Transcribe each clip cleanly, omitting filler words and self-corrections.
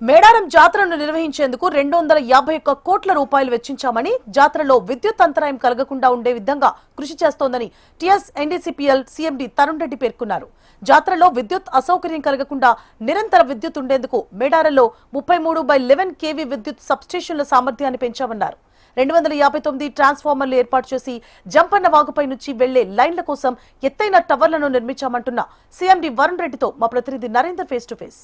మేడారం జాతరను నిర్వహించేందుకు 251 కోట్ల రూపాయలు వెచ్చించామని, జాతరలో విద్యుత్ అంతరాయం కలగకుండా ఉండే విధంగా కృషి చేస్తోందని టీఎస్ ఎన్డీసీపీఎల్ సీఎండీ తరుణ్ రెడ్డి పేర్కొన్నారు. జాతరలో విద్యుత్ అసౌకర్యం కలగకుండా నిరంతర విద్యుత్ ఉండేందుకు మేడారంలో 33/11 kV విద్యుత్ సబ్స్టేషన్ల సామర్థ్యాన్ని పెంచామన్నారు. 259 ట్రాన్స్ఫార్మర్లు ఏర్పాటు చేసి జంపన్న వాగుపై నుంచి వెళ్లే లైన్ల కోసం ఎత్తైన టవర్లను నిర్మించామంటున్న సీఎండీ వరుణ్ రెడ్డితో మా ప్రతినిధి Narender face to face.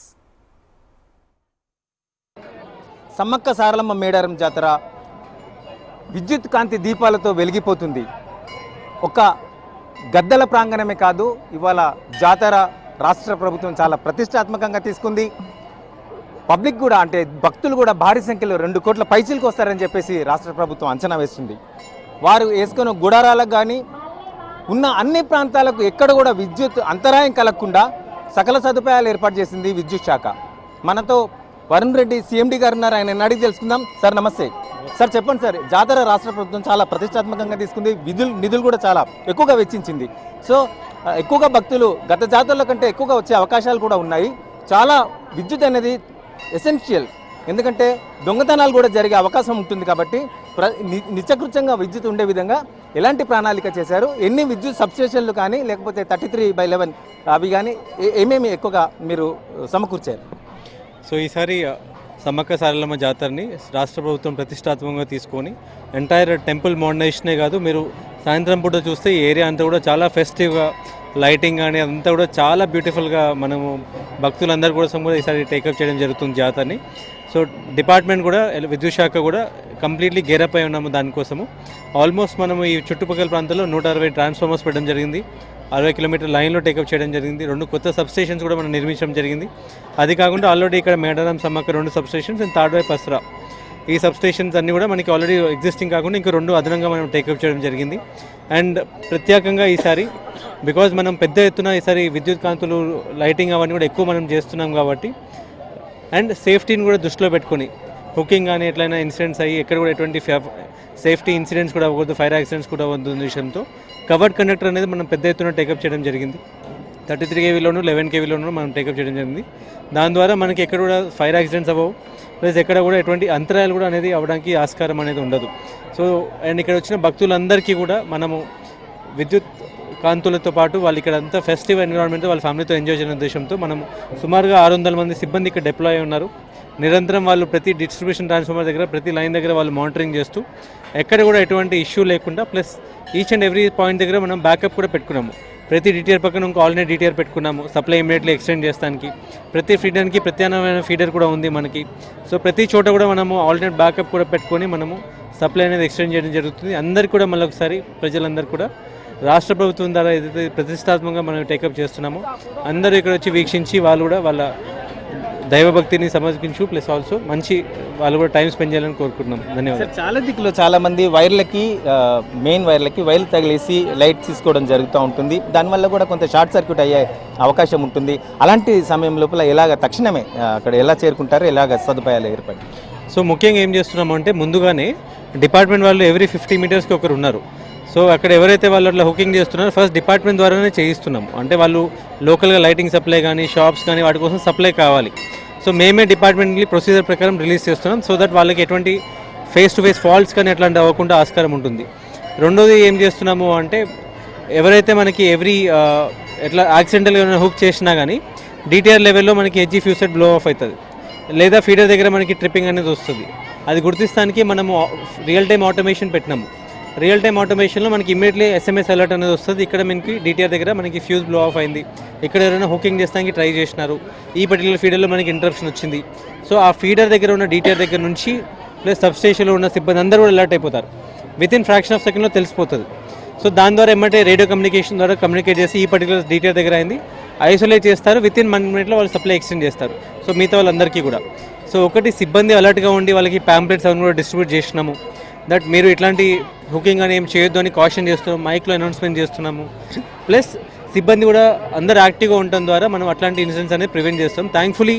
Sammakka Saralamma Medaram జాతర విద్యుత్ కాంతి దీపాలతో వెలిగిపోతుంది. ఒక గద్దల ప్రాంగణమే కాదు, ఇవాళ జాతర రాష్ట్ర ప్రభుత్వం చాలా ప్రతిష్టాత్మకంగా తీసుకుంది. పబ్లిక్ కూడా, అంటే భక్తులు కూడా భారీ సంఖ్యలో 2 కోట్ల పైచీలకు వస్తారని చెప్పేసి రాష్ట్ర ప్రభుత్వం అంచనా వేస్తుంది. వారు వేసుకున్న గుడారాలకు కానీ ఉన్న అన్ని ప్రాంతాలకు ఎక్కడ కూడా విద్యుత్ అంతరాయం కలగకుండా సకల సదుపాయాలు ఏర్పాటు చేసింది విద్యుత్ శాఖ. మనతో వరుణ్ రెడ్డి సీఎండీ గారు ఉన్నారు, ఆయన అడిగి తెలుసుకుందాం. సార్ నమస్తే. సార్ చెప్పండి సార్, జాతర రాష్ట్ర ప్రభుత్వం చాలా ప్రతిష్టాత్మకంగా తీసుకుంది, నిధులు కూడా చాలా ఎక్కువగా వెచ్చించింది. సో ఎక్కువగా భక్తులు గత జాతరల కంటే ఎక్కువగా వచ్చే అవకాశాలు కూడా ఉన్నాయి. చాలా విద్యుత్ అనేది ఎసెన్షియల్, ఎందుకంటే దొంగతనాలు కూడా జరిగే అవకాశం ఉంటుంది. కాబట్టి నిత్యకృత్యంగా విద్యుత్ ఉండే విధంగా ఎలాంటి ప్రణాళిక చేశారు, ఎన్ని విద్యుత్ సబ్స్టేషన్లు కానీ లేకపోతే 33/11 అవి కానీ ఏమేమి ఎక్కువగా మీరు సమకూర్చారు? సో ఈసారి సమ్మక్క సారలమ్మ జాతరని రాష్ట్ర ప్రభుత్వం ప్రతిష్టాత్మకంగా తీసుకొని ఎంటైర్ టెంపుల్ మోడర్నైజేషనే కాదు, మీరు సాయంత్రం పూట చూస్తే ఈ ఏరియా అంతా కూడా చాలా ఫెస్టివ్గా, లైటింగ్ కానీ అదంతా కూడా చాలా బ్యూటిఫుల్గా మనము భక్తులందరూ కోసం కూడా ఈసారి టేకప్ చేయడం జరుగుతుంది జాతరని. సో డిపార్ట్మెంట్ కూడా, విద్యుత్ శాఖ కూడా కంప్లీట్లీ గేరప్ అయి ఉన్నాము దానికోసము. ఆల్మోస్ట్ మనము ఈ చుట్టుపక్కల ప్రాంతాల్లో 160 ట్రాన్స్ఫార్మర్స్ పెట్టడం జరిగింది, 60 కిలోమీటర్ లైన్లో టేకప్ చేయడం జరిగింది. 2 కొత్త సబ్స్టేషన్స్ కూడా మనం నిర్మించడం జరిగింది. అది కాకుండా ఆల్రెడీ ఇక్కడ Medaram Sammakka 2 substations and third వైపు అస్రా, ఈ సబ్స్టేషన్స్ అన్నీ కూడా మనకి ఆల్రెడీ ఎగ్జిస్టింగ్ కాకుండా ఇంకా 2 అదనంగా మనం టేకప్ చేయడం జరిగింది. అండ్ ప్రత్యేకంగా ఈసారి బికాజ్ మనం పెద్ద ఎత్తున ఈసారి విద్యుత్ కాంతులు, లైటింగ్ అవన్నీ కూడా ఎక్కువ మనం చేస్తున్నాం కాబట్టి, అండ్ సేఫ్టీని కూడా దృష్టిలో పెట్టుకొని, హుకింగ్ కానీ ఎట్లయినా ఇన్సిడెంట్స్ అయ్యి ఎక్కడ కూడా ఎటువంటి సేఫ్టీ ఇన్సిడెంట్స్ కూడా అవ్వకూడదు, ఫైర్ యాక్సిడెంట్స్ కూడా అవ్వదు విషయంతో కవర్డ్ కండక్టర్ అనేది మనం పెద్ద ఎత్తున టేకప్ చేయడం జరిగింది. 33 kVలోను 11 kVలోను మనం టేకప్ చేయడం జరిగింది. దాని ద్వారా మనకి ఎక్కడ కూడా ఫైర్ యాక్సిడెంట్స్ అవ్వవు, ప్లస్ ఎక్కడ కూడా ఎటువంటి అంతరాయాలు కూడా అనేది అవ్వడానికి ఆస్కారం అనేది ఉండదు. సో అండ్ ఇక్కడ వచ్చిన భక్తులందరికీ కూడా మనము విద్యుత్ కాంతులతో పాటు వాళ్ళు ఇక్కడ అంతా ఫెస్టివ్ ఎన్విరాన్మెంట్ వాళ్ళ ఫ్యామిలీతో ఎంజాయ్ చేయడం ఉద్దేశంతో మనం సుమారుగా 600 మంది సిబ్బంది ఇక్కడ డిప్లాయ్ ఉన్నారు. నిరంతరం వాళ్ళు ప్రతి డిస్ట్రిబ్యూషన్ ట్రాన్స్ఫార్మర్ దగ్గర, ప్రతి లైన్ దగ్గర వాళ్ళు మానిటరింగ్ చేస్తూ ఎక్కడ కూడా ఎటువంటి ఇష్యూ లేకుండా, plus each and every point దగ్గర మనం బ్యాకప్ కూడా పెట్టుకున్నాము. ప్రతి డిటిఆర్ పక్కన ఇంకో ఆల్టర్నేట్ డిటిఆర్ పెట్టుకున్నాము, సప్లై ఇమీడియట్లీ ఎక్స్టెండ్ చేస్తానికి. ప్రతి ఫీడర్కి ప్రత్యామ్నాయమైన ఫీడర్ కూడా ఉంది మనకి. సో ప్రతి చోట కూడా మనము ఆల్టర్నేట్ బ్యాకప్ కూడా పెట్టుకొని మనము సప్లై అనేది ఎక్స్టెండ్ చేయడం జరుగుతుంది. అందరికీ కూడా మళ్ళీ ఒకసారి ప్రజలందరూ కూడా రాష్ట్ర ప్రభుత్వం ద్వారా ఏదైతే ప్రతిష్టాత్మకంగా మనం టేకప్ చేస్తున్నామో అందరూ ఇక్కడ వచ్చి వీక్షించి వాళ్ళు కూడా వాళ్ళ దైవభక్తిని సమర్పించు, ప్లస్ ఆల్సో మంచి వాళ్ళు కూడా టైం స్పెండ్ చేయాలని కోరుకుంటున్నాం. ధన్యవాదాలు. చాలా దిక్కులో చాలా మంది వైర్లకి, మెయిన్ వైర్లకి వైర్లు తగిలేసి లైట్ తీసుకోవడం జరుగుతూ ఉంటుంది. దానివల్ల కూడా కొంత షార్ట్ సర్క్యూట్ అయ్యే అవకాశం ఉంటుంది. అలాంటి సమయం లోపల ఎలాగ తక్షణమే అక్కడ ఎలా చేరుకుంటారో, ఎలాగ సదుపాయాలు ఏర్పడి? సో ముఖ్యంగా ఏం చేస్తున్నాము అంటే, ముందుగానే డిపార్ట్మెంట్ వాళ్ళు ఎవ్రీ 50 మీటర్స్కి ఒకరు ఉన్నారు. సో అక్కడ ఎవరైతే వాళ్ళు అట్లా హుకింగ్ చేస్తున్నారో ఫస్ట్ డిపార్ట్మెంట్ ద్వారానే చేయిస్తున్నాము. అంటే వాళ్ళు లోకల్గా లైటింగ్ సప్లై కానీ, షాప్స్ కానీ వాటి కోసం సప్లై కావాలి. సో మేమే డిపార్ట్మెంట్లీ ప్రొసీజర్ ప్రకారం రిలీజ్ చేస్తున్నాం, సో దట్ వాళ్ళకి ఎటువంటి ఫేస్ టు ఫేస్ ఫాల్ట్స్ కానీ అట్లాంటి అవ్వకుండా ఆస్కారం ఉంటుంది. రెండోది ఏం చేస్తున్నాము అంటే, ఎవరైతే మనకి ఎట్లా యాక్సిడెంటల్గా హుక్ చేసినా కానీ డిటిఆర్ లెవెల్లో మనకి హెచ్జీ ఫ్యూసెట్ బ్లో ఆఫ్ అవుతుంది, లేదా ఫీడర్ దగ్గర మనకి ట్రిప్పింగ్ అనేది వస్తుంది. అది గుర్తిస్తానికి మనము రియల్ టైమ్ ఆటోమేషన్ పెట్టినాము. రియల్ టైమ్ ఆటోమేషన్లో మనకి ఇమీడియట్లీ SMS అలర్ట్ అనేది వస్తుంది. ఇక్కడ మనకి డిటిఆర్ దగ్గర మనకి ఫ్యూజ్ బ్లో ఆఫ్ అయింది, ఇక్కడ ఎవరైనా హుకింగ్ చేస్తానికి ట్రై చేసినారు, ఈ పర్టికులర్ ఫీడర్లో మనకి ఇంటరప్షన్ వచ్చింది. సో ఆ ఫీడర్ దగ్గర ఉన్న డిటిఆర్ దగ్గర నుంచి ప్లస్ సబ్స్టేషన్లో ఉన్న సిబ్బంది అందరూ కూడా అలర్ట్ అయిపోతారు. వితిన్ ఫ్రాక్షన్ ఆఫ్ సెకండ్లో తెలిసిపోతుంది. సో దాని ద్వారా ఏమంటే రేడియో కమ్యూనికేషన్ ద్వారా కమ్యూనికేట్ చేసి ఈ పర్టికులర్ డిటిఆర్ దగ్గర అయింది ఐసోలేట్ చేస్తారు. వితిన్ 1 మినిట్లో వాళ్ళు సప్లై ఎక్స్టెండ్ చేస్తారు. సో మిగతా వాళ్ళందరికీ కూడా. సో ఒకటి సిబ్బంది అలర్ట్గా ఉండి వాళ్ళకి ప్యాంప్లెట్స్ అవన్నీ కూడా డిస్ట్రిబ్యూట్ చేసినాము, దట్ మీరు ఇట్లాంటి హుకింగ్ అని ఏం చేయొద్దు అని కాషన్ చేస్తున్నాము, మైక్లో అనౌన్స్మెంట్ చేస్తున్నాము. ప్లస్ సిబ్బంది కూడా అందరు యాక్టివ్గా ఉండటం ద్వారా మనం అట్లాంటి ఇన్సిడెంట్స్ అనేది ప్రివెంట్ చేస్తాం. థ్యాంక్ఫుల్లీ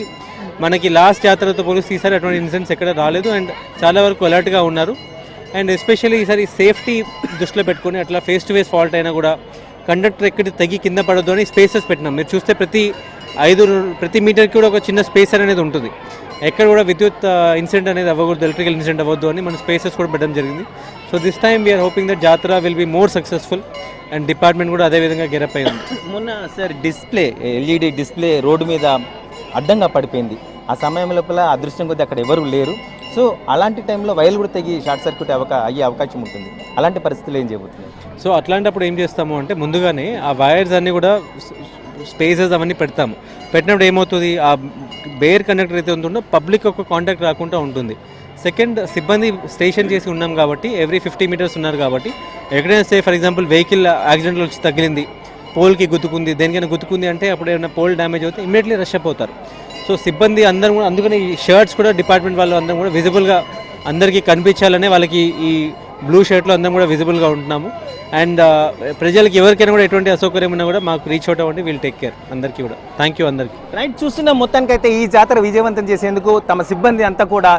మనకి లాస్ట్ జాతరతో పోలిస్తే ఈసారి అటువంటి ఇన్సిడెంట్స్ ఎక్కడ రాలేదు, అండ్ చాలా వరకు అలర్ట్గా ఉన్నారు. అండ్ ఎస్పెషల్లీ ఈసారి సేఫ్టీ దృష్టిలో పెట్టుకొని అట్లా ఫేస్ టు ఫేస్ ఫాల్ట్ అయినా కూడా కండక్టర్ ఎక్కడి తగ్గి కింద పడద్దు అని స్పేసెస్ పెట్టినాం. మీరు చూస్తే ప్రతి మీటర్కి కూడా ఒక చిన్న స్పేసర్ అనేది ఉంటుంది. ఎక్కడ కూడా విద్యుత్ ఇన్సిడెంట్ అనేది అవ్వకూడదు, ఎలక్ట్రికల్ ఇన్సిడెంట్ అవ్వద్దు అని మన స్పేసెస్ కూడా పెట్టడం జరిగింది. So this time we're hoping that jatara will be more successful and department కూడా అదే విధంగా గెరప్ అయి ఉంది. మొన్న sir display LED display road మీద అడ్డంగా పడిపోయింది. ఆ సమయం లోపల అదృష్టం కొద్దీ అక్కడ ఎవరు లేరు. సో అలాంటి టైంలో వైర్లు కూడా తెగి షార్ట్ సర్క్యూట్ అయ్యే అవకాశం ఉంటుంది. అలాంటి పరిస్థితులు ఏం చేయబోతున్నాయి? సో అట్లాంటప్పుడు ఏం చేస్తాము అంటే ముందుగానే ఆ వైర్స్ అన్నీ కూడా స్పేసెస్ అవన్నీ పెడతాము. పెట్టినప్పుడు ఏమవుతుంది, ఆ బేర్ కండక్టర్ అయితే ఉంటుందో పబ్లిక్ ఒక కాంటాక్ట్ రాకుండా ఉంటుంది. సెకండ్, సిబ్బంది స్టేషన్ చేసి ఉన్నాం కాబట్టి ఎవ్రీ 50 మీటర్స్ ఉన్నారు కాబట్టి ఎక్కడైనా సే ఫర్ ఎగ్జాంపుల్ వెహికల్ యాక్సిడెంట్లో వచ్చి తగిలింది, పోల్కి గుద్దుకుంది, దేనికైనా గుద్దుకుంది అంటే అప్పుడు ఏమైనా పోల్ డ్యామేజ్ అవుతే ఇమీడియట్లీ రష్ అయిపోతారు. సో సిబ్బంది అందరూ కూడా, అందుకని ఈ షర్ట్స్ కూడా డిపార్ట్మెంట్ వాళ్ళు అందరం కూడా విజిబుల్గా అందరికీ కనిపించాలనే వాళ్ళకి ఈ బ్లూ షర్ట్లో అందరం కూడా విజిబుల్గా ఉంటున్నాము. అండ్ ప్రజలకి ఎవరికైనా కూడా ఎటువంటి అసౌకర్యం ఉన్నా కూడా మాకు రీచ్ అవుట్ అవ్వండి, వీల్ టేక్ కేర్. అందరికీ కూడా థ్యాంక్ యూ అందరికీ. రైట్, చూస్తున్న మొత్తానికైతే ఈ జాతర విజయవంతం చేసేందుకు తమ సిబ్బంది అంతా కూడా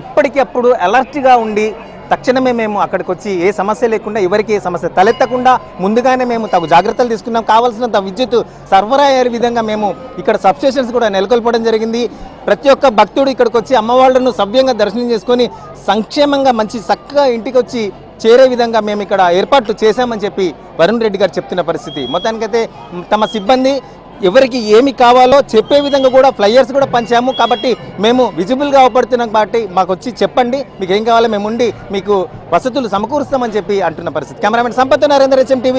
ఎప్పటికప్పుడు అలర్ట్గా ఉండి తక్షణమే మేము అక్కడికి వచ్చి ఏ సమస్య లేకుండా, ఎవరికి ఏ సమస్య తలెత్తకుండా ముందుగానే మేము తగు జాగ్రత్తలు తీసుకున్నాం. కావాల్సినంత విద్యుత్ సరఫరా అయ్యే విధంగా మేము ఇక్కడ సబ్స్టేషన్స్ కూడా నెలకొల్పడం జరిగింది. ప్రతి ఒక్క భక్తుడు ఇక్కడికి వచ్చి అమ్మవాళ్లను సవ్యంగా దర్శనం చేసుకొని సంక్షేమంగా మంచి చక్కగా ఇంటికి వచ్చి చేరే విధంగా మేము ఇక్కడ ఏర్పాట్లు చేశామని చెప్పి వరుణ్ రెడ్డి గారు చెప్తున్న పరిస్థితి. మొత్తానికైతే తమ సిబ్బంది ఎవరికి ఏమి కావాలో చెప్పే విధంగా కూడా ఫ్లైయర్స్ కూడా పంచాము. కాబట్టి మేము విజిబుల్గా అవపడుతున్నాం కాబట్టి మాకు వచ్చి చెప్పండి, మీకు ఏం కావాలో మేము ఉండి మీకు వసతులు సమకూరుస్తామని చెప్పి అంటున్న పరిస్థితి. Cameraman Sampath, Narendra, HM TV.